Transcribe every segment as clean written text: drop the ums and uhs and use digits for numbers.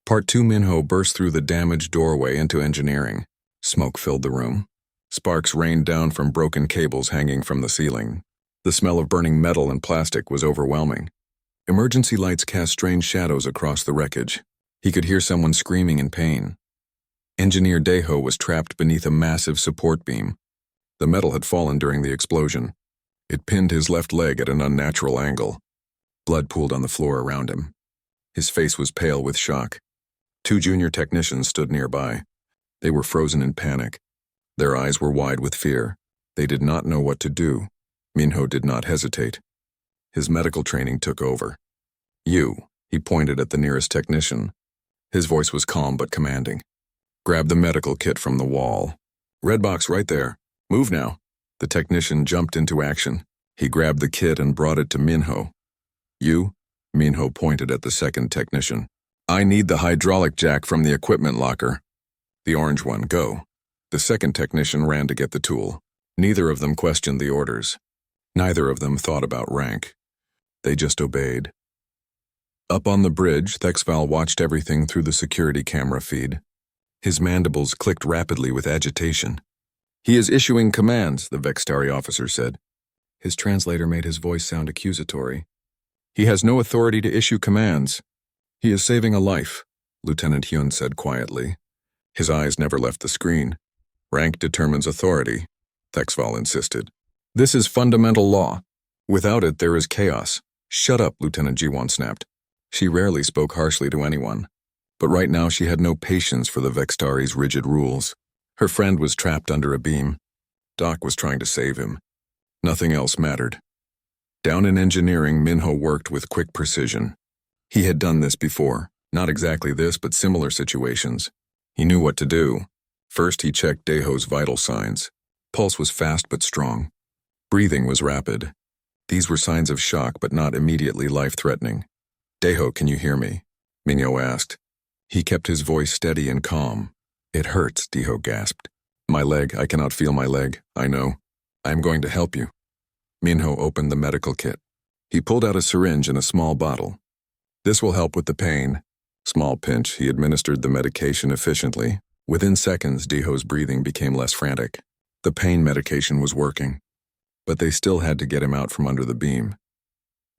Part 2 Minho burst through the damaged doorway into engineering. Smoke filled the room. Sparks rained down from broken cables hanging from the ceiling. The smell of burning metal and plastic was overwhelming. Emergency lights cast strange shadows across the wreckage. He could hear someone screaming in pain. Engineer Deho was trapped beneath a massive support beam. The metal had fallen during the explosion. It pinned his left leg at an unnatural angle. Blood pooled on the floor around him. His face was pale with shock. 2 junior technicians stood nearby. They were frozen in panic. Their eyes were wide with fear. They did not know what to do. Minho did not hesitate. His medical training took over. "You," he pointed at the nearest technician. His voice was calm but commanding. "Grab the medical kit from the wall. Red box right there. Move now." The technician jumped into action. He grabbed the kit and brought it to Minho. "You?" Minho pointed at the second technician. "I need the hydraulic jack from the equipment locker." "The orange one, go." The second technician ran to get the tool. Neither of them questioned the orders. Neither of them thought about rank. They just obeyed. Up on the bridge, Thexval watched everything through the security camera feed. His mandibles clicked rapidly with agitation. "He is issuing commands," the Vextari officer said. His translator made his voice sound accusatory. "He has no authority to issue commands. He is saving a life," Lieutenant Hyun said quietly. His eyes never left the screen. "Rank determines authority," Thexval insisted. "This is fundamental law. Without it, there is chaos." "Shut up," Lieutenant Jiwon snapped. She rarely spoke harshly to anyone, but right now she had no patience for the Vextari's rigid rules. Her friend was trapped under a beam. Doc was trying to save him. Nothing else mattered. Down in engineering, Minho worked with quick precision. He had done this before, not exactly this, but similar situations. He knew what to do. First, he checked Deho's vital signs. Pulse was fast but strong. Breathing was rapid. These were signs of shock, but not immediately life-threatening. "Deho, can you hear me?" Minho asked. He kept his voice steady and calm. "It hurts," Deho gasped. "My leg, I cannot feel my leg, I know. I am going to help you." Minho opened the medical kit. He pulled out a syringe and a small bottle. "This will help with the pain." Small pinch, he administered the medication efficiently. Within seconds, Deho's breathing became less frantic. The pain medication was working. But they still had to get him out from under the beam.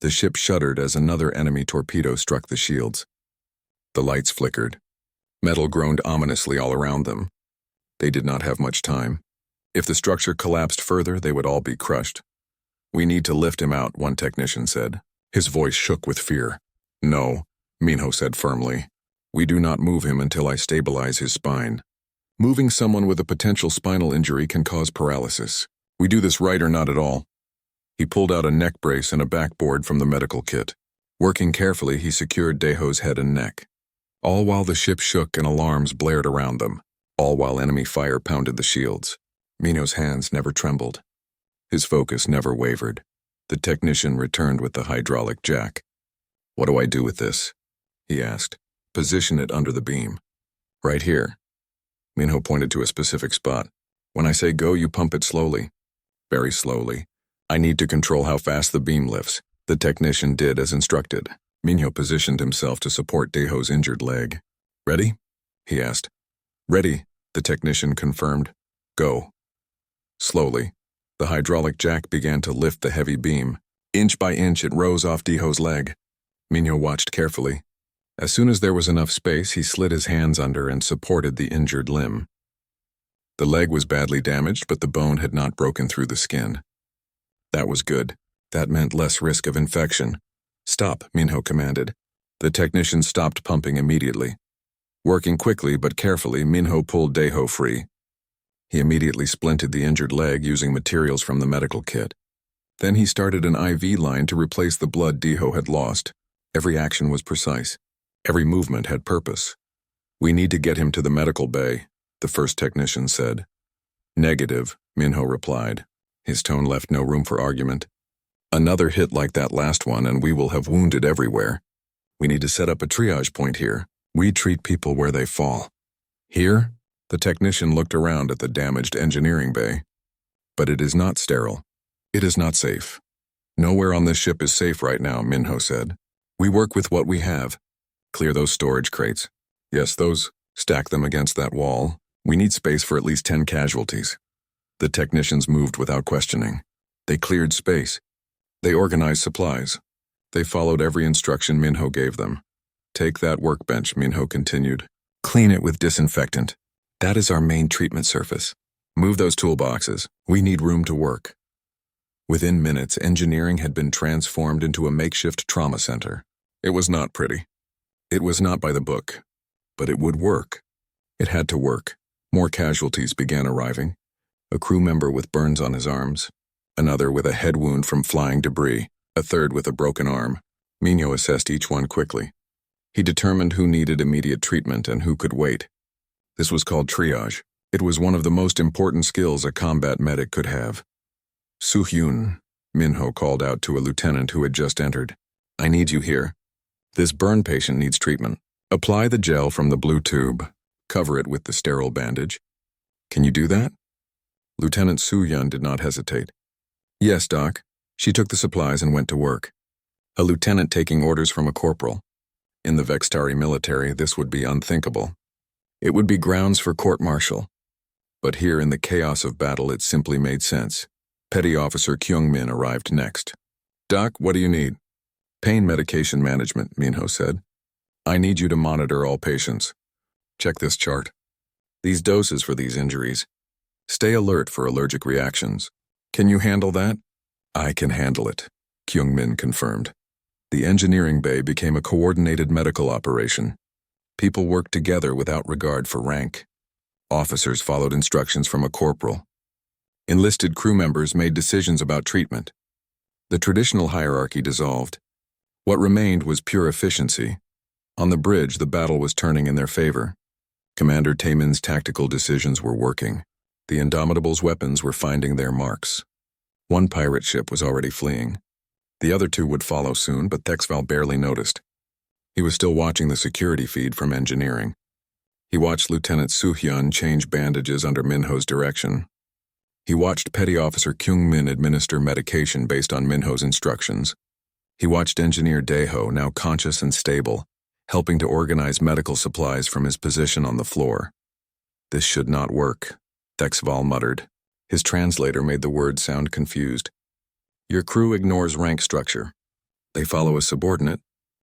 The ship shuddered as another enemy torpedo struck the shields. The lights flickered. Metal groaned ominously all around them. They did not have much time. If the structure collapsed further, they would all be crushed. "We need to lift him out," one technician said. His voice shook with fear. "No," Minho said firmly. "We do not move him until I stabilize his spine. Moving someone with a potential spinal injury can cause paralysis. We do this right or not at all." He pulled out a neck brace and a backboard from the medical kit. Working carefully, he secured Deho's head and neck. All while the ship shook and alarms blared around them. All while enemy fire pounded the shields. Minho's hands never trembled. His focus never wavered. The technician returned with the hydraulic jack. "What do I do with this?" he asked. "Position it under the beam." "Right here." Minho pointed to a specific spot. "When I say go, you pump it slowly." "Very slowly. I need to control how fast the beam lifts." The technician did as instructed. Minho positioned himself to support Deho's injured leg. "Ready?" he asked. "Ready," the technician confirmed. "Go." Slowly, the hydraulic jack began to lift the heavy beam. Inch by inch, it rose off Deho's leg. Minho watched carefully. As soon as there was enough space, he slid his hands under and supported the injured limb. The leg was badly damaged, but the bone had not broken through the skin. That was good. That meant less risk of infection. "Stop," Minho commanded. The technician stopped pumping immediately. Working quickly but carefully, Minho pulled Deho free. He immediately splinted the injured leg using materials from the medical kit. Then he started an IV line to replace the blood Deho had lost. Every action was precise. Every movement had purpose. "We need to get him to the medical bay," the first technician said. "Negative," Minho replied. His tone left no room for argument. "Another hit like that last one and we will have wounded everywhere. We need to set up a triage point here. We treat people where they fall." "Here?" The technician looked around at the damaged engineering bay. "But it is not sterile. It is not safe. Nowhere on this ship is safe right now," Minho said. "We work with what we have. Clear those storage crates." Yes, those. Stack them against that wall. We need space for at least 10 casualties. The technicians moved without questioning. They cleared space. They organized supplies. They followed every instruction Minho gave them. Take that workbench, Minho continued. Clean it with disinfectant. That is our main treatment surface. Move those toolboxes. We need room to work. Within minutes, engineering had been transformed into a makeshift trauma center. It was not pretty. It was not by the book. But it would work. It had to work. More casualties began arriving. A crew member with burns on his arms. Another with a head wound from flying debris. A third with a broken arm. Minho assessed each one quickly. He determined who needed immediate treatment and who could wait. This was called triage. It was one of the most important skills a combat medic could have. Soo-hyun, Minho called out to a lieutenant who had just entered. I need you here. This burn patient needs treatment. Apply the gel from the blue tube. Cover it with the sterile bandage. Can you do that? Lieutenant Soo-hyun did not hesitate. Yes, Doc. She took the supplies and went to work. A lieutenant taking orders from a corporal. In the Vextari military, this would be unthinkable. It would be grounds for court-martial. But here in the chaos of battle, it simply made sense. Petty Officer Kyung-min arrived next. Doc, what do you need? Pain medication management, Minho said. I need you to monitor all patients. Check this chart. These doses for these injuries. Stay alert for allergic reactions. Can you handle that? I can handle it, Kyung-min confirmed. The engineering bay became a coordinated medical operation. People worked together without regard for rank. Officers followed instructions from a corporal. Enlisted crew members made decisions about treatment. The traditional hierarchy dissolved. What remained was pure efficiency. On the bridge, the battle was turning in their favor. Commander Taemin's tactical decisions were working. The Indomitable's weapons were finding their marks. One pirate ship was already fleeing. The other two would follow soon, but Thexval barely noticed. He was still watching the security feed from engineering. He watched Lieutenant Soo-hyun change bandages under Minho's direction. He watched Petty Officer Kyung-min administer medication based on Minho's instructions. He watched Engineer Daeho, now conscious and stable, helping to organize medical supplies from his position on the floor. This should not work, Thexval muttered. His translator made the words sound confused. Your crew ignores rank structure. They follow a subordinate.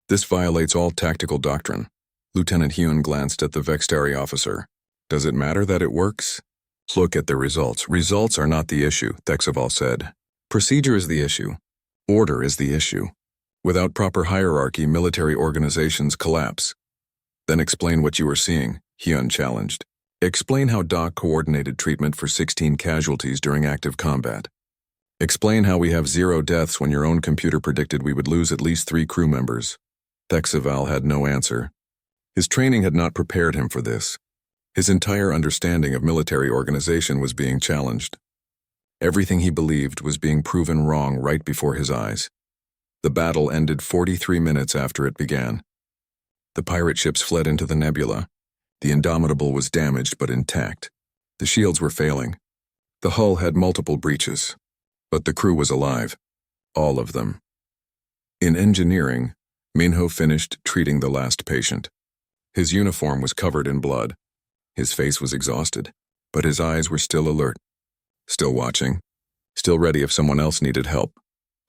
This violates all tactical doctrine. Lieutenant Hyun glanced at the Vextari officer. Does it matter that it works? Look at the results. Results are not the issue, Thexval said. Procedure is the issue. Order is the issue. Without proper hierarchy, military organizations collapse. Then explain what you were seeing, Hyun challenged. Explain how Doc coordinated treatment for 16 casualties during active combat. Explain how we have 0 deaths when your own computer predicted we would lose at least 3 crew members. Thexval had no answer. His training had not prepared him for this. His entire understanding of military organization was being challenged. Everything he believed was being proven wrong right before his eyes. The battle ended 43 minutes after it began. The pirate ships fled into the nebula. The Indomitable was damaged but intact. The shields were failing. The hull had multiple breaches. But the crew was alive. All of them. In engineering, Minho finished treating the last patient. His uniform was covered in blood. His face was exhausted, but his eyes were still alert. Still watching. Still ready if someone else needed help.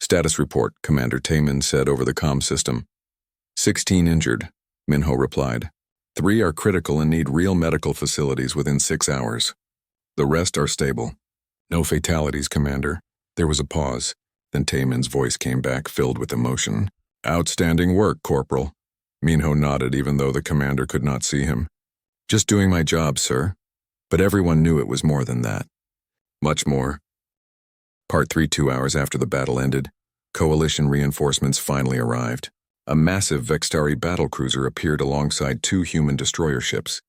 Status report, Commander Taemin said over the comm system. 16 injured, Minho replied. 3 are critical and need real medical facilities within 6 hours. The rest are stable. No fatalities, Commander. There was a pause. Then Taemin's voice came back, filled with emotion. Outstanding work, Corporal. Minho nodded even though the commander could not see him. Just doing my job, sir. But everyone knew it was more than that. Much more. Part 3 2 hours after the battle ended, coalition reinforcements finally arrived. A massive Vextari battlecruiser appeared alongside 2 human destroyer ships.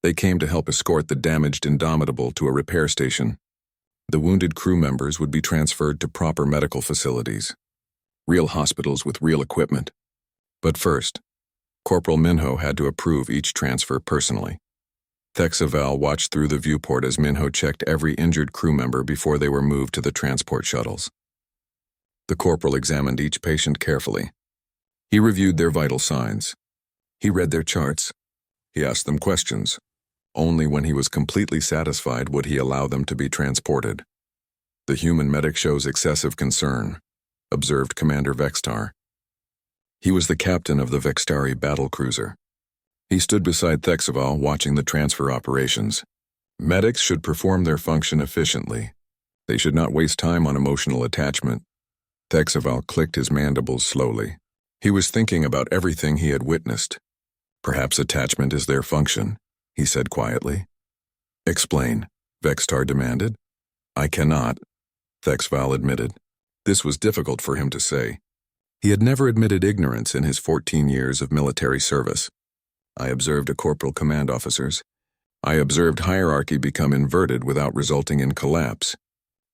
They came to help escort the damaged Indomitable to a repair station. The wounded crew members would be transferred to proper medical facilities. Real hospitals with real equipment. But first, Corporal Minho had to approve each transfer personally. Thexval watched through the viewport as Minho checked every injured crew member before they were moved to the transport shuttles. The corporal examined each patient carefully. He reviewed their vital signs. He read their charts. He asked them questions. Only when he was completely satisfied would he allow them to be transported. The human medic shows excessive concern, observed Commander Vextar. He was the captain of the Vextari battlecruiser. He stood beside Thexaval watching the transfer operations. Medics should perform their function efficiently. They should not waste time on emotional attachment. Thexaval clicked his mandibles slowly. He was thinking about everything he had witnessed. Perhaps attachment is their function, he said quietly. Explain, Vextar demanded. I cannot, Thexaval admitted. This was difficult for him to say. He had never admitted ignorance in his 14 years of military service. I observed a corporal command officers. I observed hierarchy become inverted without resulting in collapse.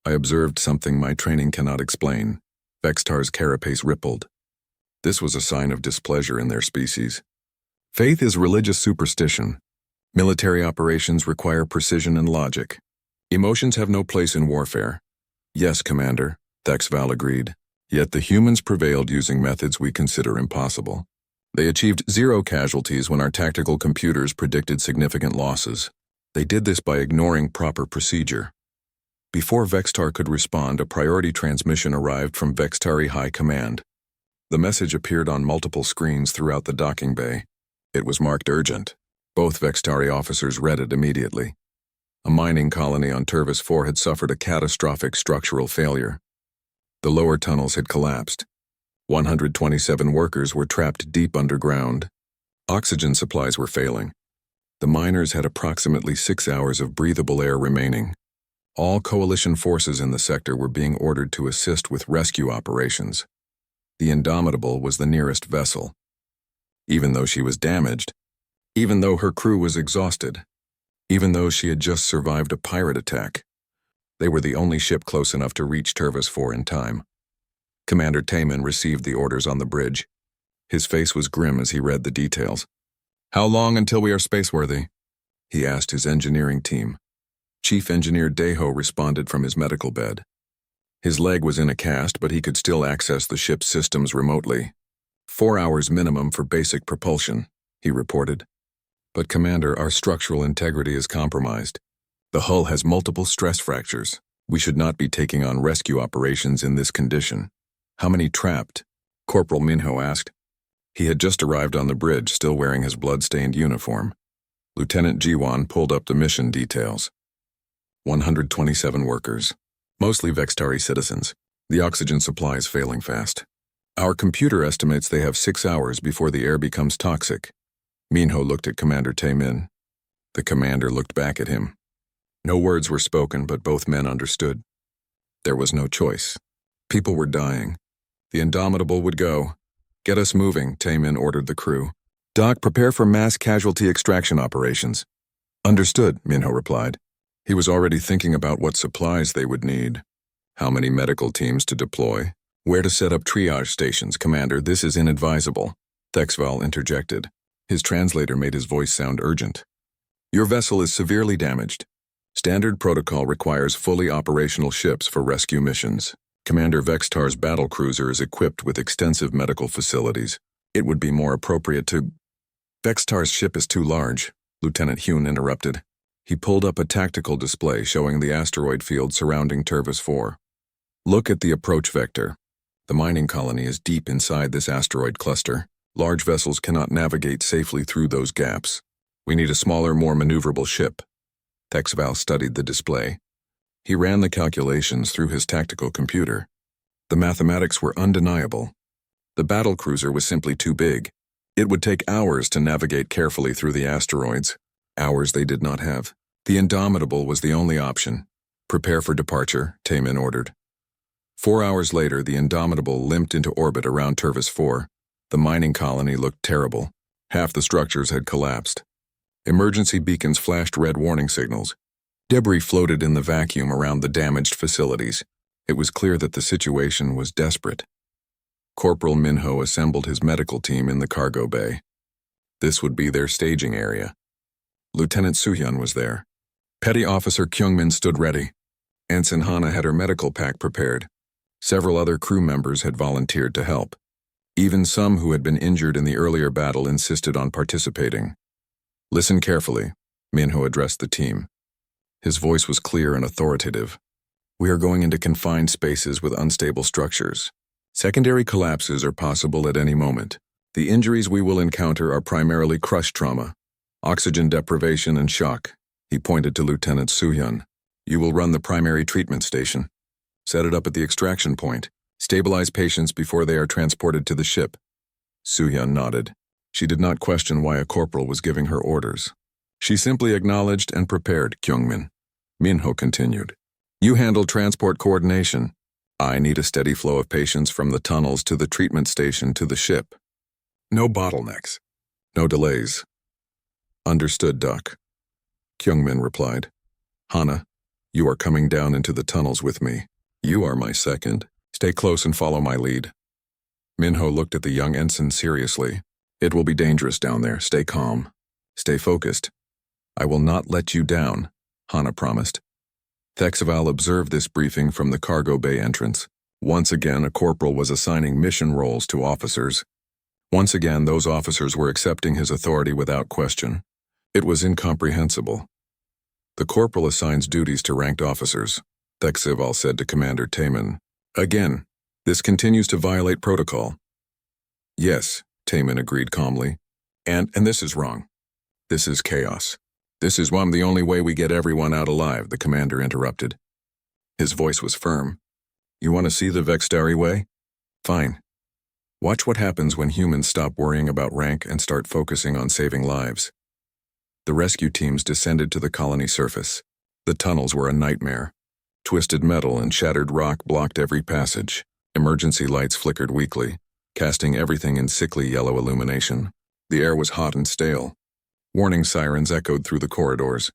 I observed something my training cannot explain. Vextar's carapace rippled. This was a sign of displeasure in their species. Faith is religious superstition. Military operations require precision and logic. Emotions have no place in warfare. Yes, Commander, Thexaval agreed. Yet the humans prevailed using methods we consider impossible. They achieved 0 casualties when our tactical computers predicted significant losses. They did this by ignoring proper procedure. Before Vextar could respond, a priority transmission arrived from Vextari High Command. The message appeared on multiple screens throughout the docking bay. It was marked urgent. Both Vextari officers read it immediately. A mining colony on Turvis 4 had suffered a catastrophic structural failure. The lower tunnels had collapsed. 127 workers were trapped deep underground. Oxygen supplies were failing. The miners had approximately 6 hours of breathable air remaining. All coalition forces in the sector were being ordered to assist with rescue operations. The Indomitable was the nearest vessel. Even though she was damaged, even though her crew was exhausted, even though she had just survived a pirate attack, they were the only ship close enough to reach Turvis 4 in time. Commander Taman received the orders on the bridge. His face was grim as he read the details. How long until we are spaceworthy? He asked his engineering team. Chief Engineer Deho responded from his medical bed. His leg was in a cast, but he could still access the ship's systems remotely. 4 hours minimum for basic propulsion, he reported. But Commander, our structural integrity is compromised. The hull has multiple stress fractures. We should not be taking on rescue operations in this condition. How many trapped? Corporal Minho asked. He had just arrived on the bridge, still wearing his blood-stained uniform. Lieutenant Jiwan pulled up the mission details. 127 workers, mostly Vextari citizens. The oxygen supply is failing fast. Our computer estimates they have 6 hours before the air becomes toxic. Minho looked at Commander Taemin. The commander looked back at him. No words were spoken, but both men understood. There was no choice. People were dying. The Indomitable would go. Get us moving, Taemin ordered the crew. Doc, prepare for mass casualty extraction operations. Understood, Minho replied. He was already thinking about what supplies they would need. How many medical teams to deploy? Where to set up triage stations, Commander, this is inadvisable. Thexval interjected. His translator made his voice sound urgent. Your vessel is severely damaged. Standard protocol requires fully operational ships for rescue missions. Commander Vextar's battlecruiser is equipped with extensive medical facilities. It would be more appropriate to... Vextar's ship is too large, Lieutenant Hune interrupted. He pulled up a tactical display showing the asteroid field surrounding Turvis 4. Look at the approach vector. The mining colony is deep inside this asteroid cluster. Large vessels cannot navigate safely through those gaps. We need a smaller, more maneuverable ship. Thexval studied the display. He ran the calculations through his tactical computer. The mathematics were undeniable. The battlecruiser was simply too big. It would take hours to navigate carefully through the asteroids. Hours they did not have. The Indomitable was the only option. Prepare for departure, Taemin ordered. 4 hours later, the Indomitable limped into orbit around Turvis 4. The mining colony looked terrible. Half the structures had collapsed. Emergency beacons flashed red warning signals. Debris floated in the vacuum around the damaged facilities. It was clear that the situation was desperate. Corporal Minho assembled his medical team in the cargo bay. This would be their staging area. Lieutenant Suhyun was there. Petty Officer Kyungmin stood ready. Ensign Hana had her medical pack prepared. Several other crew members had volunteered to help. Even some who had been injured in the earlier battle insisted on participating. Listen carefully, Minho addressed the team. His voice was clear and authoritative. We are going into confined spaces with unstable structures. Secondary collapses are possible at any moment. The injuries we will encounter are primarily crush trauma, oxygen deprivation, and shock. He pointed to Lieutenant Soo-hyun. You will run the primary treatment station. Set it up at the extraction point. Stabilize patients before they are transported to the ship. Soo-hyun nodded. She did not question why a corporal was giving her orders. She simply acknowledged and prepared Kyungmin. Minho continued. You handle transport coordination. I need a steady flow of patients from the tunnels to the treatment station to the ship. No bottlenecks. No delays. Understood, Doc. Kyungmin replied. Hana, you are coming down into the tunnels with me. You are my second. Stay close and follow my lead. Minho looked at the young ensign seriously. It will be dangerous down there. Stay calm. Stay focused. I will not let you down, Hana promised. Thexval observed this briefing from the cargo bay entrance. Once again, a corporal was assigning mission roles to officers. Once again, those officers were accepting his authority without question. It was incomprehensible. The corporal assigns duties to ranked officers, Thexval said to Commander Taemin. Again, this continues to violate protocol. Yes, Taemin agreed calmly. And this is wrong. This is chaos. This is the only way we get everyone out alive, the commander interrupted. His voice was firm. You want to see the Vextari way? Fine. Watch what happens when humans stop worrying about rank and start focusing on saving lives. The rescue teams descended to the colony surface. The tunnels were a nightmare. Twisted metal and shattered rock blocked every passage. Emergency lights flickered weakly, casting everything in sickly yellow illumination. The air was hot and stale. Warning sirens echoed through the corridors.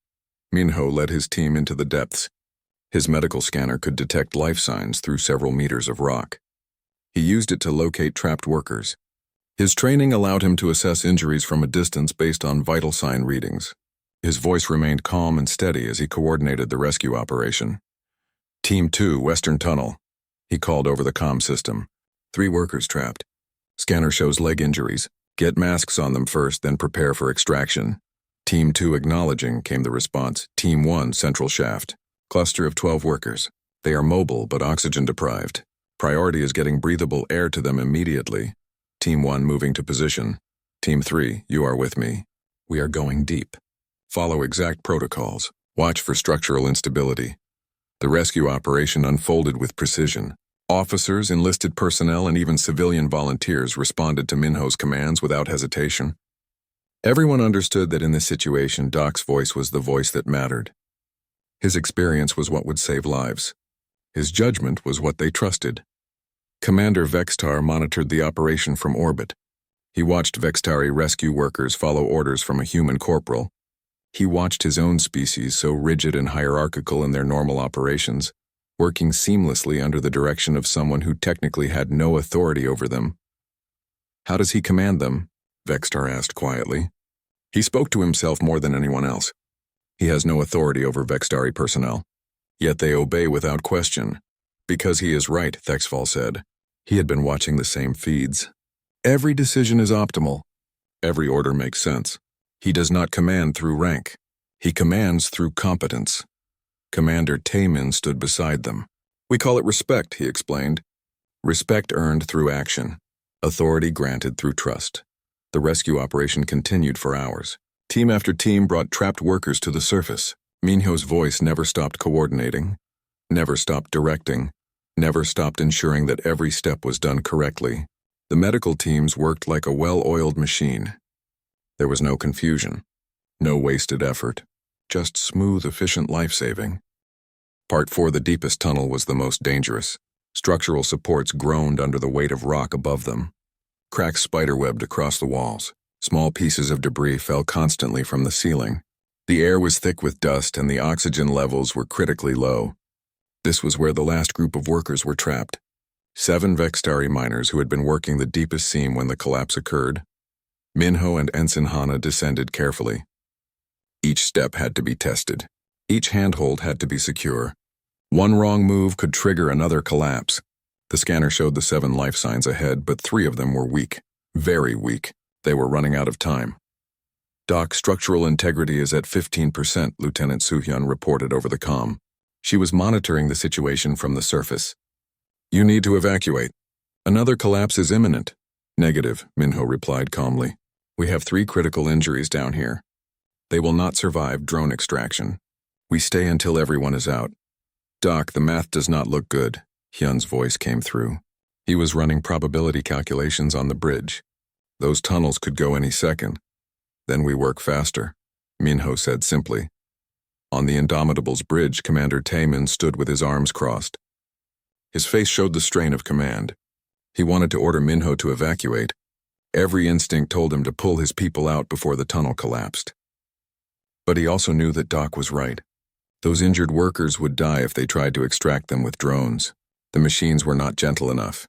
Minho led his team into the depths. His medical scanner could detect life signs through several meters of rock. He used it to locate trapped workers. His training allowed him to assess injuries from a distance based on vital sign readings. His voice remained calm and steady as he coordinated the rescue operation. Team 2, Western Tunnel. He called over the comm system. 3 workers trapped. Scanner shows leg injuries. Get masks on them first, then prepare for extraction. Team 2 acknowledging, came the response. Team 1, Central Shaft. Cluster of 12 workers. They are mobile but oxygen deprived. Priority is getting breathable air to them immediately. Team 1 moving to position. Team 3, you are with me. We are going deep. Follow exact protocols. Watch for structural instability. The rescue operation unfolded with precision. Officers, enlisted personnel, and even civilian volunteers responded to Minho's commands without hesitation. Everyone understood that in this situation, Doc's voice was the voice that mattered. His experience was what would save lives. His judgment was what they trusted. Commander Vextar monitored the operation from orbit. He watched Vextari rescue workers follow orders from a human corporal. He watched his own species, so rigid and hierarchical in their normal operations, working seamlessly under the direction of someone who technically had no authority over them. How does he command them? Vextar asked quietly. He spoke to himself more than anyone else. He has no authority over Vextari personnel. Yet they obey without question. Because he is right, Thexval said. He had been watching the same feeds. Every decision is optimal. Every order makes sense. He does not command through rank. He commands through competence. Commander Taemin stood beside them. We call it respect, he explained. Respect earned through action. Authority granted through trust. The rescue operation continued for hours. Team after team brought trapped workers to the surface. Minho's voice never stopped coordinating, never stopped directing, never stopped ensuring that every step was done correctly. The medical teams worked like a well-oiled machine. There was no confusion, no wasted effort. Just smooth, efficient life-saving. Part 4, the deepest tunnel, was the most dangerous. Structural supports groaned under the weight of rock above them. Cracks spiderwebbed across the walls. Small pieces of debris fell constantly from the ceiling. The air was thick with dust and the oxygen levels were critically low. This was where the last group of workers were trapped. 7 Vextari miners who had been working the deepest seam when the collapse occurred. Minho and Ensign Hana descended carefully. Each step had to be tested. Each handhold had to be secure. One wrong move could trigger another collapse. The scanner showed the 7 life signs ahead, but 3 of them were weak. Very weak. They were running out of time. Doc, structural integrity is at 15%, Lieutenant Soo-hyun reported over the comm. She was monitoring the situation from the surface. You need to evacuate. Another collapse is imminent. Negative, Minho replied calmly. We have 3 critical injuries down here. They will not survive drone extraction. We stay until everyone is out. Doc, the math does not look good, Hyun's voice came through. He was running probability calculations on the bridge. Those tunnels could go any second. Then we work faster, Minho said simply. On the Indomitable's bridge, Commander Taemin stood with his arms crossed. His face showed the strain of command. He wanted to order Minho to evacuate. Every instinct told him to pull his people out before the tunnel collapsed. But he also knew that Doc was right. Those injured workers would die if they tried to extract them with drones. The machines were not gentle enough.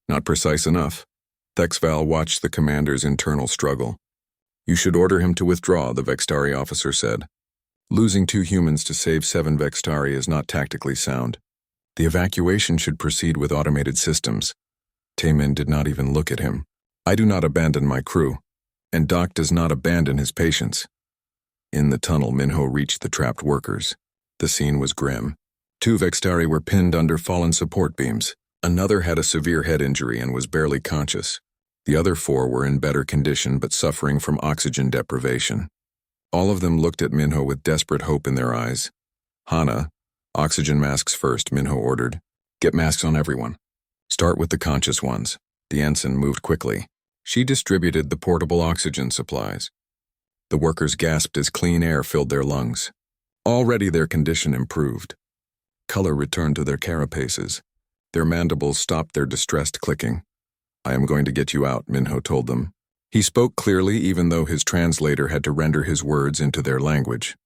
Not precise enough. Thexval watched the commander's internal struggle. You should order him to withdraw, the Vextari officer said. Losing 2 humans to save 7 Vextari is not tactically sound. The evacuation should proceed with automated systems. Taemin did not even look at him. I do not abandon my crew, and Doc does not abandon his patients. In the tunnel, Minho reached the trapped workers. The scene was grim. 2 Vextari were pinned under fallen support beams. Another had a severe head injury and was barely conscious. The other 4 were in better condition but suffering from oxygen deprivation. All of them looked at Minho with desperate hope in their eyes. Hana, oxygen masks first, Minho ordered. Get masks on everyone. Start with the conscious ones. The ensign moved quickly. She distributed the portable oxygen supplies. The workers gasped as clean air filled their lungs. Already their condition improved. Color returned to their carapaces. Their mandibles stopped their distressed clicking. I am going to get you out, Minho told them. He spoke clearly even though his translator had to render his words into their language.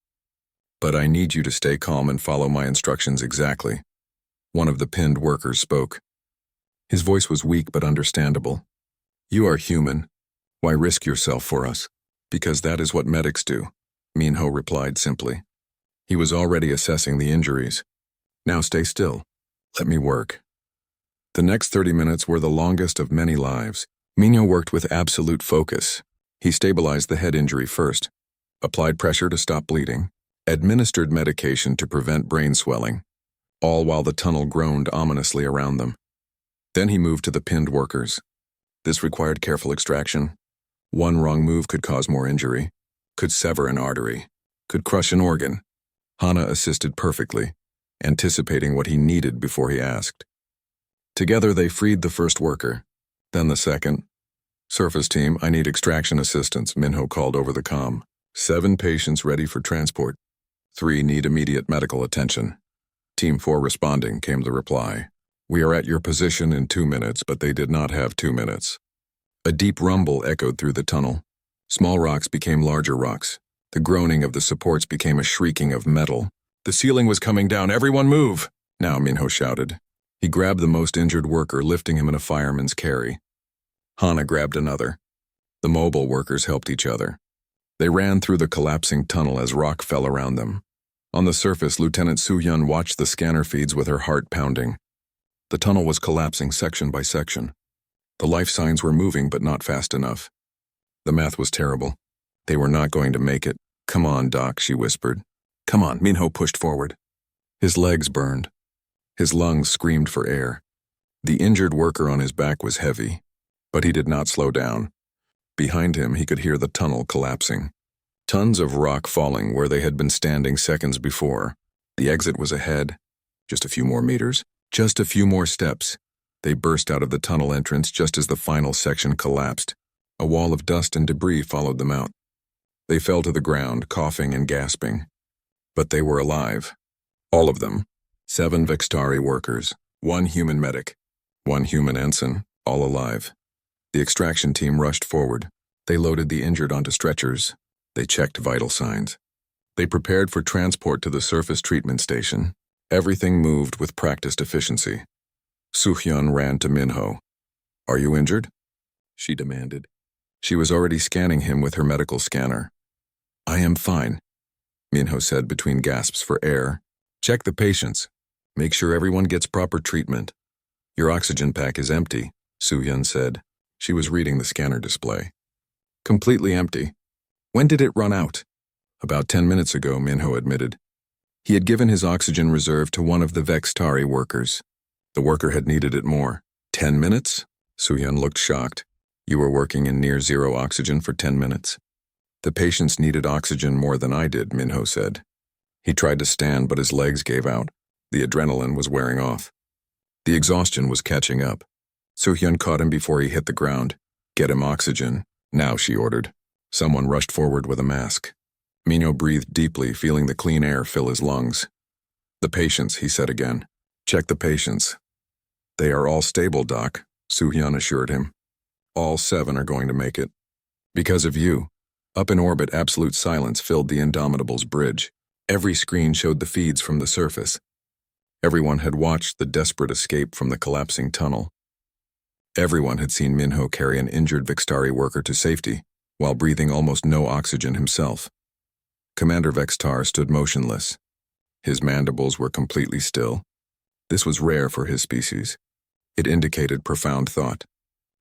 But I need you to stay calm and follow my instructions exactly. One of the pinned workers spoke. His voice was weak but understandable. You are human. Why risk yourself for us? Because that is what medics do, Minho replied simply. He was already assessing the injuries. Now stay still. Let me work. The next 30 minutes were the longest of many lives. Minho worked with absolute focus. He stabilized the head injury first, applied pressure to stop bleeding, administered medication to prevent brain swelling, all while the tunnel groaned ominously around them. Then he moved to the pinned workers. This required careful extraction. One wrong move could cause more injury, could sever an artery, could crush an organ. Hana assisted perfectly, anticipating what he needed before he asked. Together they freed the first worker, then the second. Surface team, I need extraction assistance, Minho called over the comm. 7 patients ready for transport. 3 need immediate medical attention. Team 4 responding, came the reply. We are at your position in 2 minutes, but they did not have 2 minutes. A deep rumble echoed through the tunnel. Small rocks became larger rocks. The groaning of the supports became a shrieking of metal. The ceiling was coming down. Everyone move! Now, Minho shouted. He grabbed the most injured worker, lifting him in a fireman's carry. Hana grabbed another. The mobile workers helped each other. They ran through the collapsing tunnel as rock fell around them. On the surface, Lieutenant Soo-hyun watched the scanner feeds with her heart pounding. The tunnel was collapsing section by section. The life signs were moving, but not fast enough. The math was terrible. They were not going to make it. Come on, Doc, she whispered. Come on, Minho pushed forward. His legs burned. His lungs screamed for air. The injured worker on his back was heavy, but he did not slow down. Behind him, he could hear the tunnel collapsing. Tons of rock falling where they had been standing seconds before. The exit was ahead. Just a few more meters. Just a few more steps. They burst out of the tunnel entrance just as the final section collapsed. A wall of dust and debris followed them out. They fell to the ground, coughing and gasping. But they were alive. All of them. 7 Vextari workers, 1 human medic, 1 human ensign, all alive. The extraction team rushed forward. They loaded the injured onto stretchers. They checked vital signs. They prepared for transport to the surface treatment station. Everything moved with practiced efficiency. Soo-hyun ran to Minho. Are you injured? She demanded. She was already scanning him with her medical scanner. I am fine, Minho said between gasps for air. Check the patients. Make sure everyone gets proper treatment. Your oxygen pack is empty, Soo-hyun said. She was reading the scanner display. Completely empty. When did it run out? About 10 minutes ago, Minho admitted. He had given his oxygen reserve to one of the Vextari workers. The worker had needed it more. 10 minutes? Soo-hyun looked shocked. You were working in near-zero oxygen for 10 minutes? The patients needed oxygen more than I did, Minho said. He tried to stand, but his legs gave out. The adrenaline was wearing off. The exhaustion was catching up. Soo-hyun caught him before he hit the ground. Get him oxygen. Now, she ordered. Someone rushed forward with a mask. Minho breathed deeply, feeling the clean air fill his lungs. The patients, he said again. Check the patients. They are all stable, Doc, Soo-hyun assured him. All 7 are going to make it. Because of you. Up in orbit, absolute silence filled the Indomitable's bridge. Every screen showed the feeds from the surface. Everyone had watched the desperate escape from the collapsing tunnel. Everyone had seen Minho carry an injured Vextari worker to safety, while breathing almost no oxygen himself. Commander Vextar stood motionless. His mandibles were completely still. This was rare for his species. It indicated profound thought.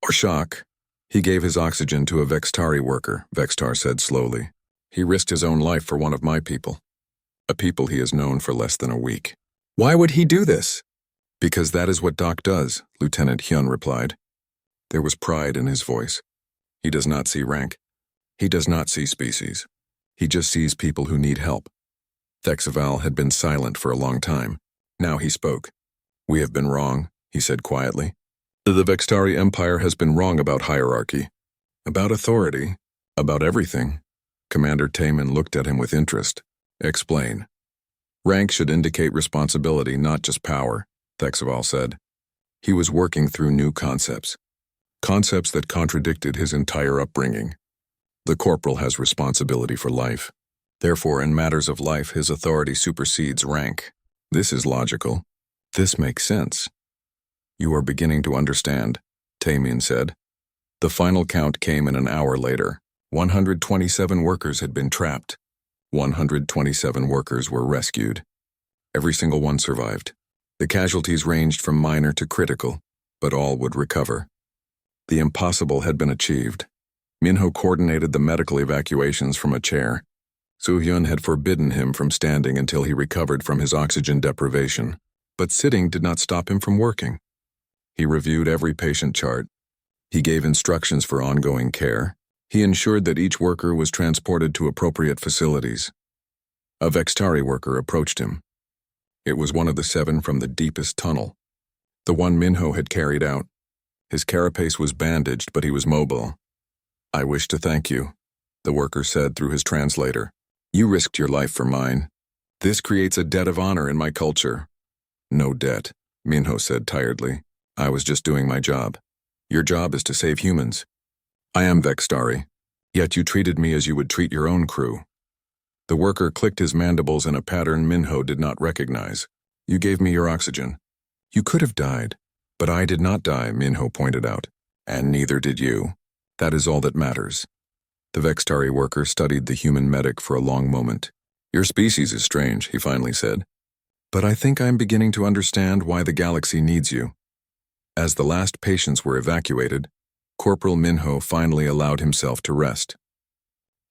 Or shock. He gave his oxygen to a Vextari worker, Vextar said slowly. He risked his own life for one of my people. A people he has known for less than a week. Why would he do this? Because that is what Doc does, Lieutenant Hyun replied. There was pride in his voice. He does not see rank. He does not see species. He just sees people who need help. Thexaval had been silent for a long time. Now he spoke. We have been wrong, he said quietly. The Vextari Empire has been wrong about hierarchy, about authority, about everything. Commander Taemin looked at him with interest. Explain. Rank should indicate responsibility, not just power, Thexaval said. He was working through new concepts. Concepts that contradicted his entire upbringing. The corporal has responsibility for life. Therefore, in matters of life, his authority supersedes rank. This is logical. This makes sense. You are beginning to understand, Taemin said. The final count came in an hour later. 127 workers had been trapped. 127 workers were rescued. Every single one survived. The casualties ranged from minor to critical, but all would recover. The impossible had been achieved. Minho coordinated the medical evacuations from a chair. Soo-hyun had forbidden him from standing until he recovered from his oxygen deprivation, but sitting did not stop him from working. He reviewed every patient chart. He gave instructions for ongoing care. He ensured that each worker was transported to appropriate facilities. A Vextari worker approached him. It was one of the 7 from the deepest tunnel, the one Minho had carried out. His carapace was bandaged, but he was mobile. I wish to thank you, the worker said through his translator. You risked your life for mine. This creates a debt of honor in my culture. No debt, Minho said tiredly. I was just doing my job. Your job is to save humans. I am Vextari, yet you treated me as you would treat your own crew. The worker clicked his mandibles in a pattern Minho did not recognize. You gave me your oxygen. You could have died, but I did not die, Minho pointed out. And neither did you. That is all that matters. The Vextari worker studied the human medic for a long moment. Your species is strange, he finally said. But I think I'm beginning to understand why the galaxy needs you. As the last patients were evacuated, Corporal Minho finally allowed himself to rest.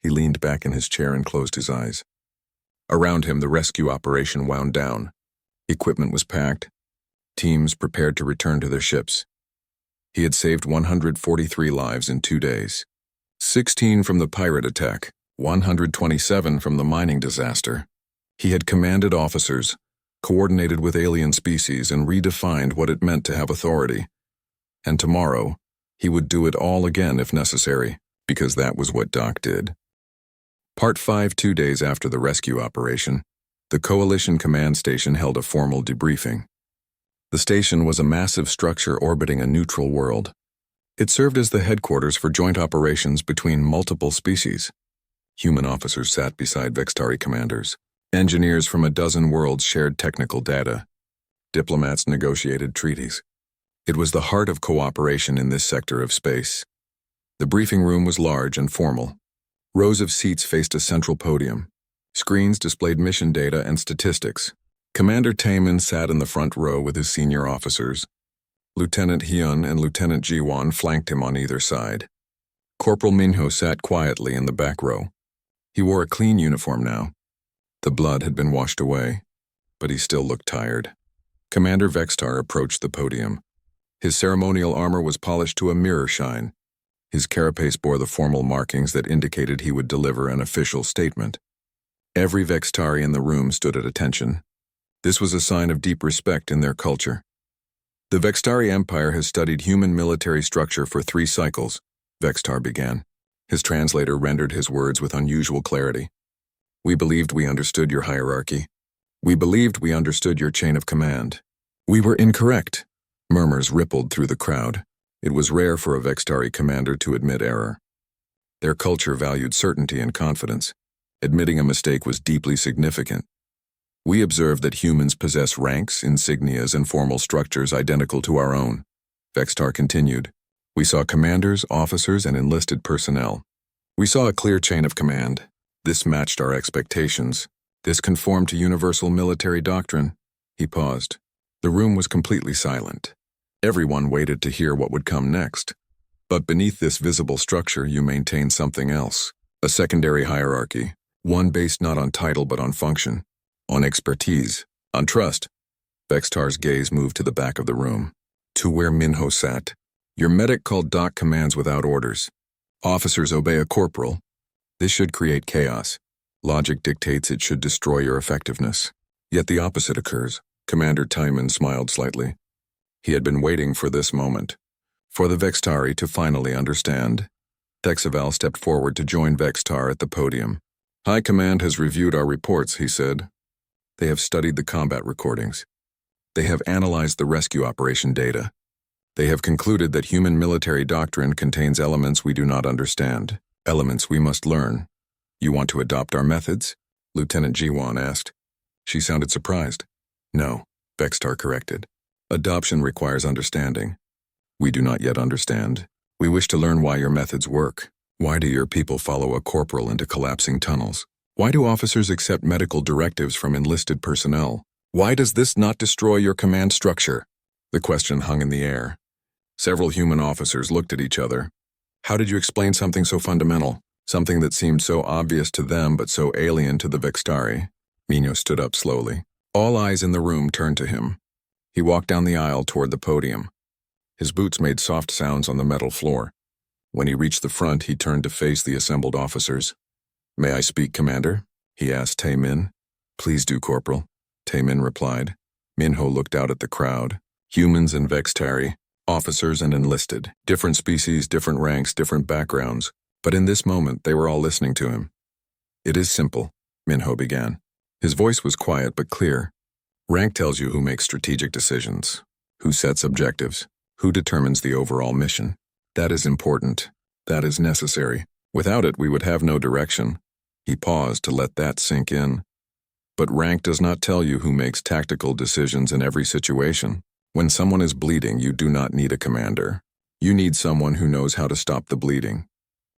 He leaned back in his chair and closed his eyes. Around him, the rescue operation wound down. Equipment was packed. Teams prepared to return to their ships. He had saved 143 lives in 2 days. 16 from the pirate attack, 127 from the mining disaster. He had commanded officers, coordinated with alien species, and redefined what it meant to have authority. And tomorrow, he would do it all again if necessary, because that was what Doc did. Part 5. 2 days after the rescue operation, the Coalition Command Station held a formal debriefing. The station was a massive structure orbiting a neutral world. It served as the headquarters for joint operations between multiple species. Human officers sat beside Vextari commanders. Engineers from a dozen worlds shared technical data. Diplomats negotiated treaties. It was the heart of cooperation in this sector of space. The briefing room was large and formal. Rows of seats faced a central podium. Screens displayed mission data and statistics. Commander Taemin sat in the front row with his senior officers. Lieutenant Hyun and Lieutenant Jiwon flanked him on either side. Corporal Minho sat quietly in the back row. He wore a clean uniform now. The blood had been washed away, but he still looked tired. Commander Vextar approached the podium. His ceremonial armor was polished to a mirror shine. His carapace bore the formal markings that indicated he would deliver an official statement. Every Vextari in the room stood at attention. This was a sign of deep respect in their culture. The Vextari Empire has studied human military structure for 3 cycles, Vextar began. His translator rendered his words with unusual clarity. We believed we understood your hierarchy. We believed we understood your chain of command. We were incorrect. Murmurs rippled through the crowd. It was rare for a Vextari commander to admit error. Their culture valued certainty and confidence. Admitting a mistake was deeply significant. We observed that humans possess ranks, insignias, and formal structures identical to our own. Vextar continued. We saw commanders, officers, and enlisted personnel. We saw a clear chain of command. This matched our expectations. This conformed to universal military doctrine. He paused. The room was completely silent. Everyone waited to hear what would come next. But beneath this visible structure, you maintain something else. A secondary hierarchy. One based not on title but on function. On expertise. On trust. Vextar's gaze moved to the back of the room. To where Minho sat. Your medic called Doc commands without orders. Officers obey a corporal. This should create chaos. Logic dictates it should destroy your effectiveness. Yet the opposite occurs. Commander Timon smiled slightly. He had been waiting for this moment. For the Vextari to finally understand. Thexaval stepped forward to join Vextar at the podium. High Command has reviewed our reports, he said. They have studied the combat recordings. They have analyzed the rescue operation data. They have concluded that human military doctrine contains elements we do not understand, elements we must learn. You want to adopt our methods? Lieutenant Jiwan asked. She sounded surprised. No, Vextar corrected. Adoption requires understanding. We do not yet understand. We wish to learn why your methods work. Why do your people follow a corporal into collapsing tunnels? Why do officers accept medical directives from enlisted personnel? Why does this not destroy your command structure? The question hung in the air. Several human officers looked at each other. How did you explain something so fundamental? Something that seemed so obvious to them but so alien to the Vextari? Mino stood up slowly. All eyes in the room turned to him. He walked down the aisle toward the podium. His boots made soft sounds on the metal floor. When he reached the front, he turned to face the assembled officers. May I speak, Commander? He asked Tae-min. Please do, Corporal, Tae-min replied. Minho looked out at the crowd. Humans and Vextari, officers and enlisted. Different species, different ranks, different backgrounds. But in this moment, they were all listening to him. It is simple, Minho began. His voice was quiet but clear. Rank tells you who makes strategic decisions, who sets objectives, who determines the overall mission. That is important. That is necessary. Without it, we would have no direction. He paused to let that sink in. But rank does not tell you who makes tactical decisions in every situation. When someone is bleeding, you do not need a commander. You need someone who knows how to stop the bleeding.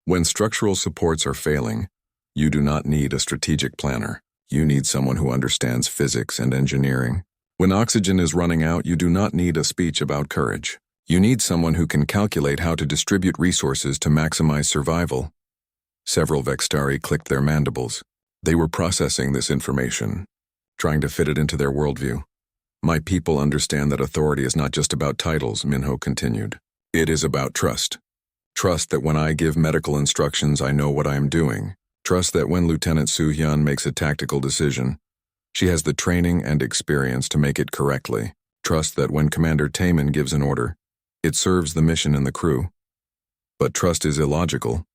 When structural supports are failing, you do not need a strategic planner. You need someone who understands physics and engineering. When oxygen is running out, you do not need a speech about courage. You need someone who can calculate how to distribute resources to maximize survival. Several Vextari clicked their mandibles. They were processing this information, trying to fit it into their worldview. My people understand that authority is not just about titles, Minho continued. It is about trust. Trust that when I give medical instructions, I know what I am doing. Trust that when Lieutenant Soo-hyun makes a tactical decision, she has the training and experience to make it correctly. Trust that when Commander Tae-min gives an order, it serves the mission and the crew. But trust is illogical.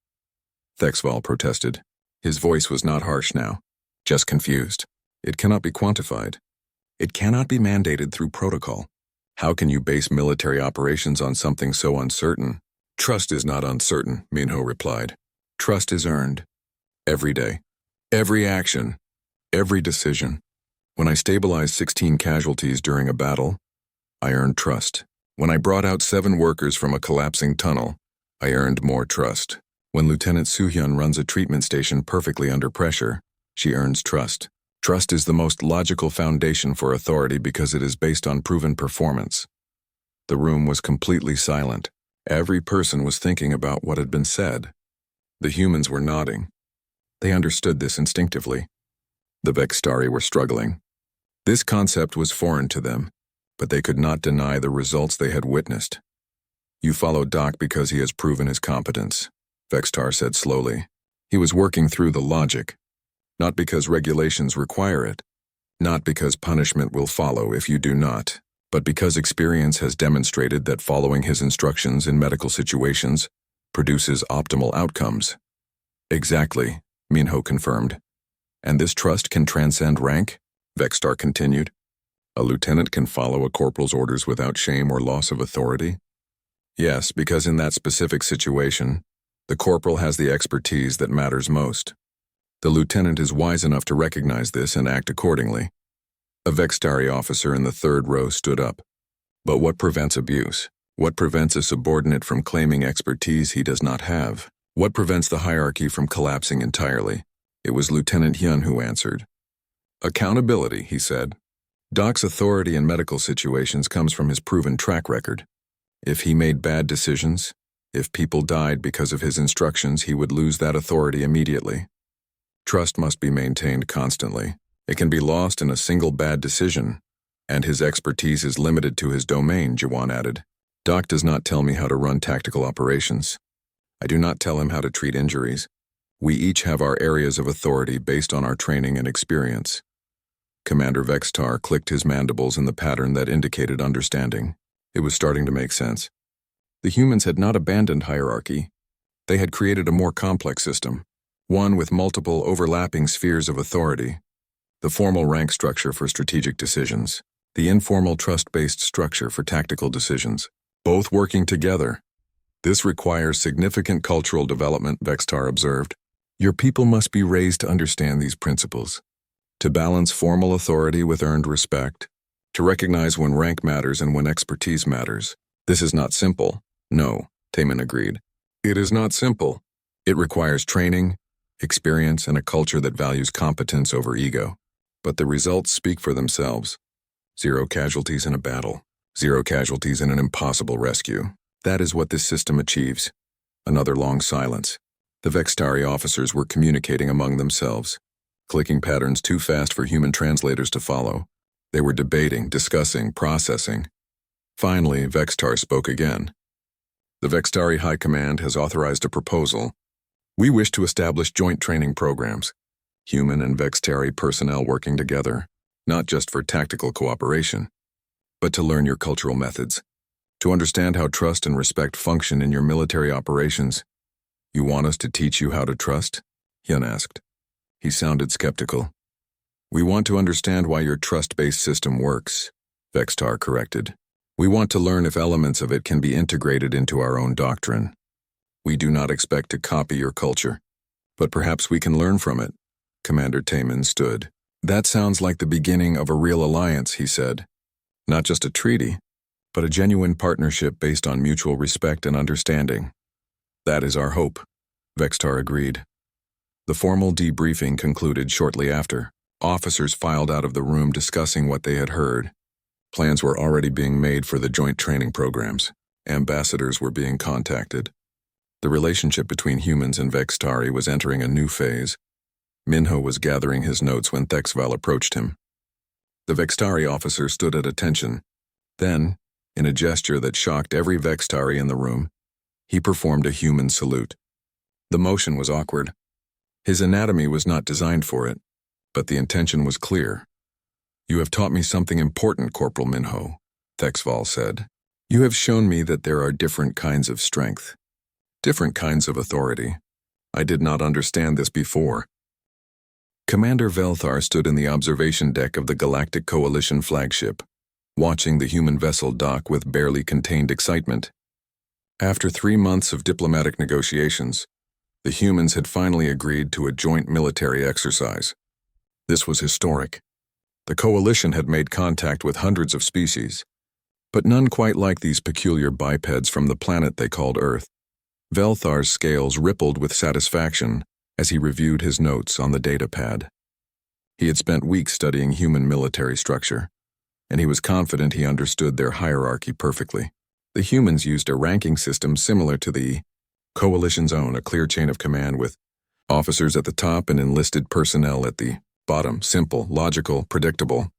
Thexval protested. His voice was not harsh now, just confused. It cannot be quantified. It cannot be mandated through protocol. How can you base military operations on something so uncertain? Trust is not uncertain, Minho replied. Trust is earned. Every day. Every action. Every decision. When I stabilized 16 casualties during a battle, I earned trust. When I brought out 7 workers from a collapsing tunnel, I earned more trust. When Lieutenant Soo-hyun runs a treatment station perfectly under pressure, she earns trust. Trust is the most logical foundation for authority because it is based on proven performance. The room was completely silent. Every person was thinking about what had been said. The humans were nodding. They understood this instinctively. The Vextari were struggling. This concept was foreign to them, but they could not deny the results they had witnessed. "You follow Doc because he has proven his competence," Vextar said slowly. "He was working through the logic, not because regulations require it, not because punishment will follow if you do not, but because experience has demonstrated that following his instructions in medical situations produces optimal outcomes." "Exactly," Minho confirmed. "And this trust can transcend rank?" Vextar continued. "A lieutenant can follow a corporal's orders without shame or loss of authority?" "Yes, because in that specific situation, the corporal has the expertise that matters most. The lieutenant is wise enough to recognize this and act accordingly." A Vextari officer in the third row stood up. "But what prevents abuse? What prevents a subordinate from claiming expertise he does not have? What prevents the hierarchy from collapsing entirely?" It was Lieutenant Hyun who answered. "Accountability," he said. "Doc's authority in medical situations comes from his proven track record. If he made bad decisions, if people died because of his instructions, he would lose that authority immediately. Trust must be maintained constantly. It can be lost in a single bad decision, and his expertise is limited to his domain," Jawan added. "Doc does not tell me how to run tactical operations. I do not tell him how to treat injuries. We each have our areas of authority based on our training and experience." Commander Vextar clicked his mandibles in the pattern that indicated understanding. It was starting to make sense. The humans had not abandoned hierarchy. They had created a more complex system, one with multiple overlapping spheres of authority. The formal rank structure for strategic decisions, the informal trust-based structure for tactical decisions, both working together. "This requires significant cultural development," Vextar observed. "Your people must be raised to understand these principles, to balance formal authority with earned respect, to recognize when rank matters and when expertise matters. This is not simple." "No," Taman agreed. "It is not simple. It requires training, experience, and a culture that values competence over ego. But the results speak for themselves. 0 casualties in a battle, 0 casualties in an impossible rescue. That is what this system achieves." Another long silence. The Vextari officers were communicating among themselves, clicking patterns too fast for human translators to follow. They were debating, discussing, processing. Finally, Vextar spoke again. "The Vextari High Command has authorized a proposal. We wish to establish joint training programs, human and Vextari personnel working together, not just for tactical cooperation, but to learn your cultural methods, to understand how trust and respect function in your military operations." "You want us to teach you how to trust?" Hyun asked. He sounded skeptical. "We want to understand why your trust-based system works," Vextar corrected. "We want to learn if elements of it can be integrated into our own doctrine. We do not expect to copy your culture, but perhaps we can learn from it." Commander Taman stood. "That sounds like the beginning of a real alliance," he said. "Not just a treaty, but a genuine partnership based on mutual respect and understanding." "That is our hope," Vextar agreed. The formal debriefing concluded shortly after. Officers filed out of the room discussing what they had heard. Plans were already being made for the joint training programs. Ambassadors were being contacted. The relationship between humans and Vextari was entering a new phase. Minho was gathering his notes when Thexval approached him. The Vextari officer stood at attention. Then, in a gesture that shocked every Vextari in the room, he performed a human salute. The motion was awkward. His anatomy was not designed for it, but the intention was clear. "You have taught me something important, Corporal Minho," Thexval said. "You have shown me that there are different kinds of strength, different kinds of authority. I did not understand this before." Commander Velthar stood in the observation deck of the Galactic Coalition flagship, watching the human vessel dock with barely contained excitement. After 3 months of diplomatic negotiations, the humans had finally agreed to a joint military exercise. This was historic. The Coalition had made contact with hundreds of species, but none quite like these peculiar bipeds from the planet they called Earth. Velthar's scales rippled with satisfaction as he reviewed his notes on the data pad. He had spent weeks studying human military structure, and he was confident he understood their hierarchy perfectly. The humans used a ranking system similar to the Coalition's own, a clear chain of command with Officers at the top and enlisted personnel at the bottom. Simple, logical, predictable.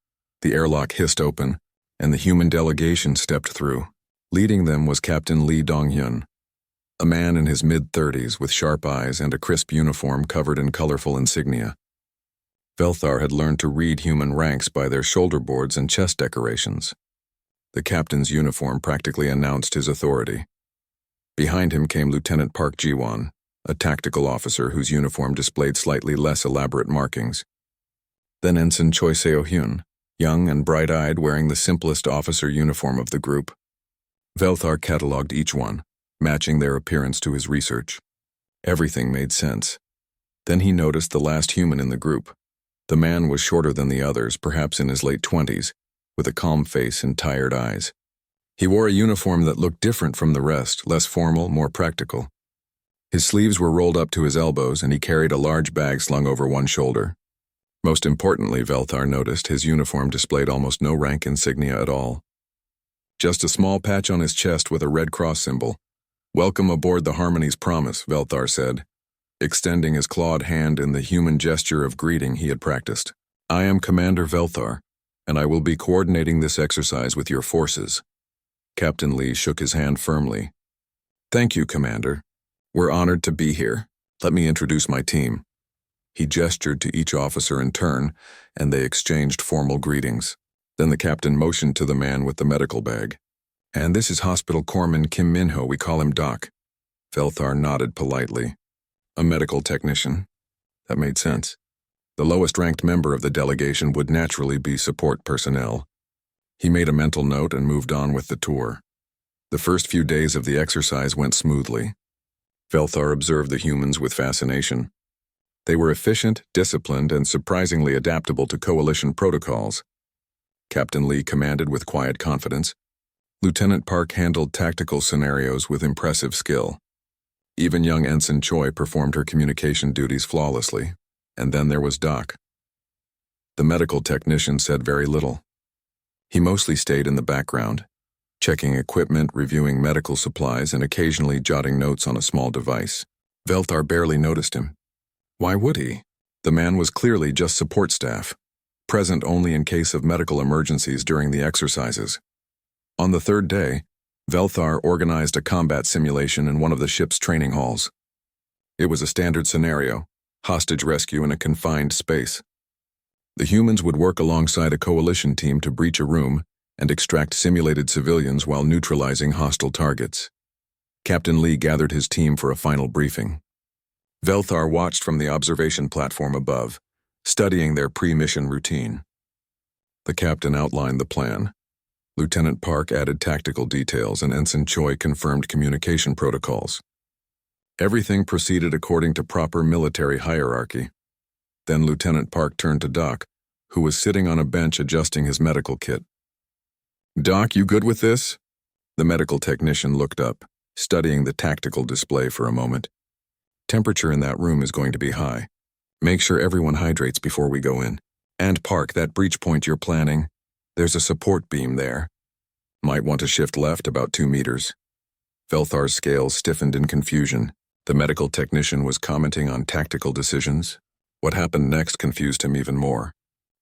The airlock hissed open, and the human delegation stepped through. Leading them was Captain Lee Dong-hyun, a man in his mid-30s with sharp eyes and a crisp uniform covered in colorful insignia. Velthar had learned to read human ranks by their shoulder boards and chest decorations. The captain's uniform practically announced his authority. Behind him came Lieutenant Park Ji-won, a tactical officer whose uniform displayed slightly less elaborate markings. Then Ensign Choi Seo-hyun, young and bright-eyed, wearing the simplest officer uniform of the group. Velthar catalogued each one, matching their appearance to his research. Everything made sense. Then he noticed the last human in the group. The man was shorter than the others, perhaps in his late 20s, with a calm face and tired eyes. He wore a uniform that looked different from the rest, less formal, more practical. His sleeves were rolled up to his elbows, and he carried a large bag slung over one shoulder. Most importantly, Velthar noticed his uniform displayed almost no rank insignia at all. Just a small patch on his chest with a Red Cross symbol. "Welcome aboard the Harmony's Promise," Velthar said, extending his clawed hand in the human gesture of greeting he had practiced. "I am Commander Velthar, and I will be coordinating this exercise with your forces." Captain Lee shook his hand firmly. "Thank you, Commander. We're honored to be here. Let me introduce my team." He gestured to each officer in turn, and they exchanged formal greetings. Then the captain motioned to the man with the medical bag. "And this is Hospital Corpsman Kim Min-ho, we call him Doc." Velthar nodded politely. A medical technician. That made sense. The lowest-ranked member of the delegation would naturally be support personnel. He made a mental note and moved on with the tour. The first few days of the exercise went smoothly. Velthar observed the humans with fascination. They were efficient, disciplined, and surprisingly adaptable to coalition protocols. Captain Lee commanded with quiet confidence. Lieutenant Park handled tactical scenarios with impressive skill. Even young Ensign Choi performed her communication duties flawlessly. And then there was Doc. The medical technician said very little. He mostly stayed in the background, checking equipment, reviewing medical supplies, and occasionally jotting notes on a small device. Velthar barely noticed him. Why would he? The man was clearly just support staff, present only in case of medical emergencies during the exercises. On the third day, Velthar organized a combat simulation in one of the ship's training halls. It was a standard scenario, hostage rescue in a confined space. The humans would work alongside a coalition team to breach a room and extract simulated civilians while neutralizing hostile targets. Captain Lee gathered his team for a final briefing. Velthar watched from the observation platform above, studying their pre-mission routine. The captain outlined the plan. Lieutenant Park added tactical details, and Ensign Choi confirmed communication protocols. Everything proceeded according to proper military hierarchy. Then Lieutenant Park turned to Doc, who was sitting on a bench adjusting his medical kit. "Doc, you good with this?" The medical technician looked up, studying the tactical display for a moment. "Temperature in that room is going to be high. Make sure everyone hydrates before we go in. And Park, that breach point you're planning, there's a support beam there. Might want to shift left about 2 meters. Velthar's scales stiffened in confusion. The medical technician was commenting on tactical decisions. What happened next confused him even more.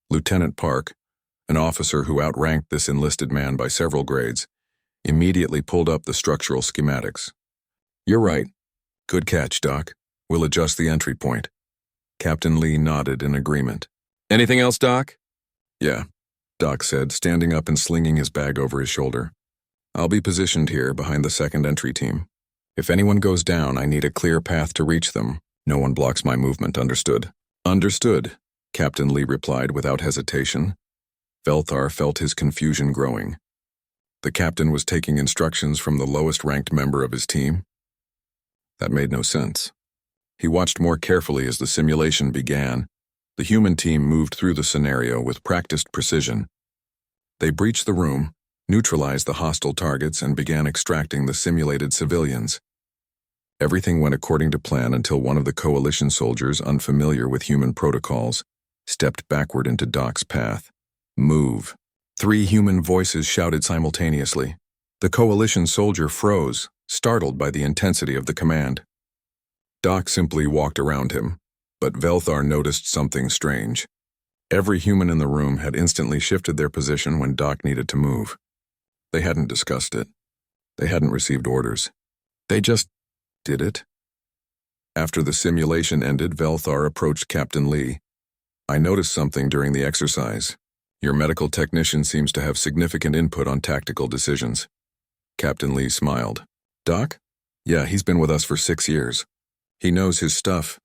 Lieutenant Park, an officer who outranked this enlisted man by several grades, immediately pulled up the structural schematics. "You're right. Good catch, Doc. We'll adjust the entry point." Captain Lee nodded in agreement. "Anything else, Doc?" "Yeah," Doc said, standing up and slinging his bag over his shoulder. "I'll be positioned here behind the second entry team. If anyone goes down, I need a clear path to reach them. No one blocks my movement, understood?" "Understood," Captain Lee replied without hesitation. Velthar felt his confusion growing. The captain was taking instructions from the lowest-ranked member of his team? That made no sense. He watched more carefully as the simulation began. The human team moved through the scenario with practiced precision. They breached the room, neutralized the hostile targets, and began extracting the simulated civilians. Everything went according to plan until one of the coalition soldiers, unfamiliar with human protocols, stepped backward into Doc's path. "Move." 3 human voices shouted simultaneously. The coalition soldier froze, startled by the intensity of the command. Doc simply walked around him, But Velthar noticed something strange. Every human in the room had instantly shifted their position when Doc needed to move. They hadn't discussed it. They hadn't received orders. They just did it. After the simulation ended, Velthar approached Captain Lee. "I noticed something during the exercise. Your medical technician seems to have significant input on tactical decisions." Captain Lee smiled. "Doc? Yeah, he's been with us for 6 years. He knows his stuff,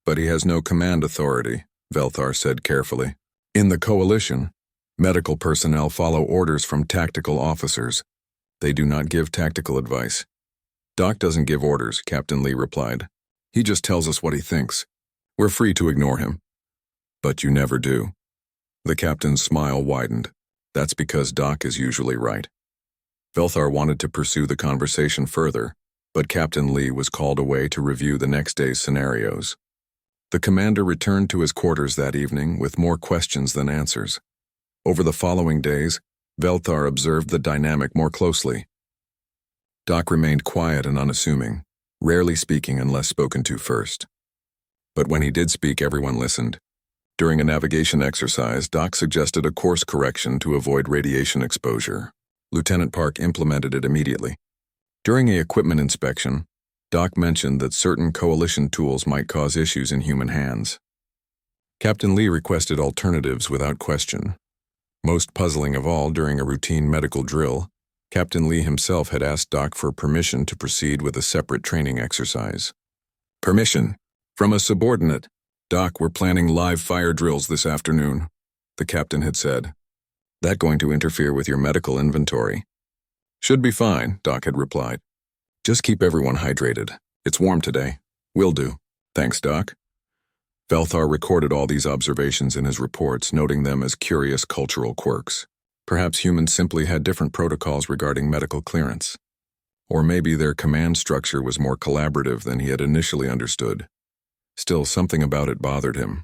but he has no command authority," Velthar said carefully. "In the Coalition, medical personnel follow orders from tactical officers. They do not give tactical advice." "Doc doesn't give orders," Captain Lee replied. "He just tells us what he thinks. We're free to ignore him." "But you never do." The captain's smile widened. "That's because Doc is usually right." Velthar wanted to pursue the conversation further, but Captain Lee was called away to review the next day's scenarios. The commander returned to his quarters that evening with more questions than answers. Over the following days, Velthar observed the dynamic more closely. Doc remained quiet and unassuming, rarely speaking unless spoken to first. But when he did speak, everyone listened. During a navigation exercise, Doc suggested a course correction to avoid radiation exposure. Lieutenant Park implemented it immediately. During an equipment inspection, Doc mentioned that certain Coalition tools might cause issues in human hands. Captain Lee requested alternatives without question. Most puzzling of all, during a routine medical drill, Captain Lee himself had asked Doc for permission to proceed with a separate training exercise. "Permission? From a subordinate? Doc, we're planning live fire drills this afternoon," the captain had said. "That going to interfere with your medical inventory?" "Should be fine," Doc had replied. "Just keep everyone hydrated. It's warm today." "Will do. Thanks, Doc." Velthar recorded all these observations in his reports, noting them as curious cultural quirks. Perhaps humans simply had different protocols regarding medical clearance. Or maybe their command structure was more collaborative than he had initially understood. Still, something about it bothered him.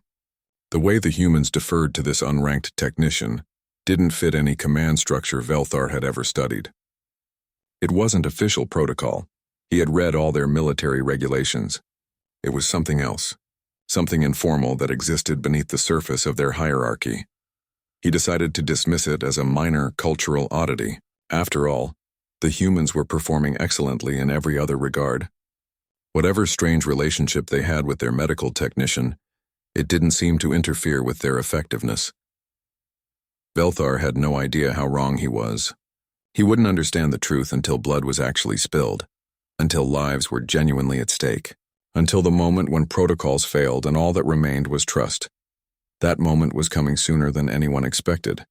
The way the humans deferred to this unranked technician didn't fit any command structure Velthar had ever studied. It wasn't official protocol. He had read all their military regulations. It was something else, something informal that existed beneath the surface of their hierarchy. He decided to dismiss it as a minor cultural oddity. After all, the humans were performing excellently in every other regard. Whatever strange relationship they had with their medical technician, it didn't seem to interfere with their effectiveness. Velthar had no idea how wrong he was. He wouldn't understand the truth until blood was actually spilled, until lives were genuinely at stake, until the moment when protocols failed and all that remained was trust. That moment was coming sooner than anyone expected.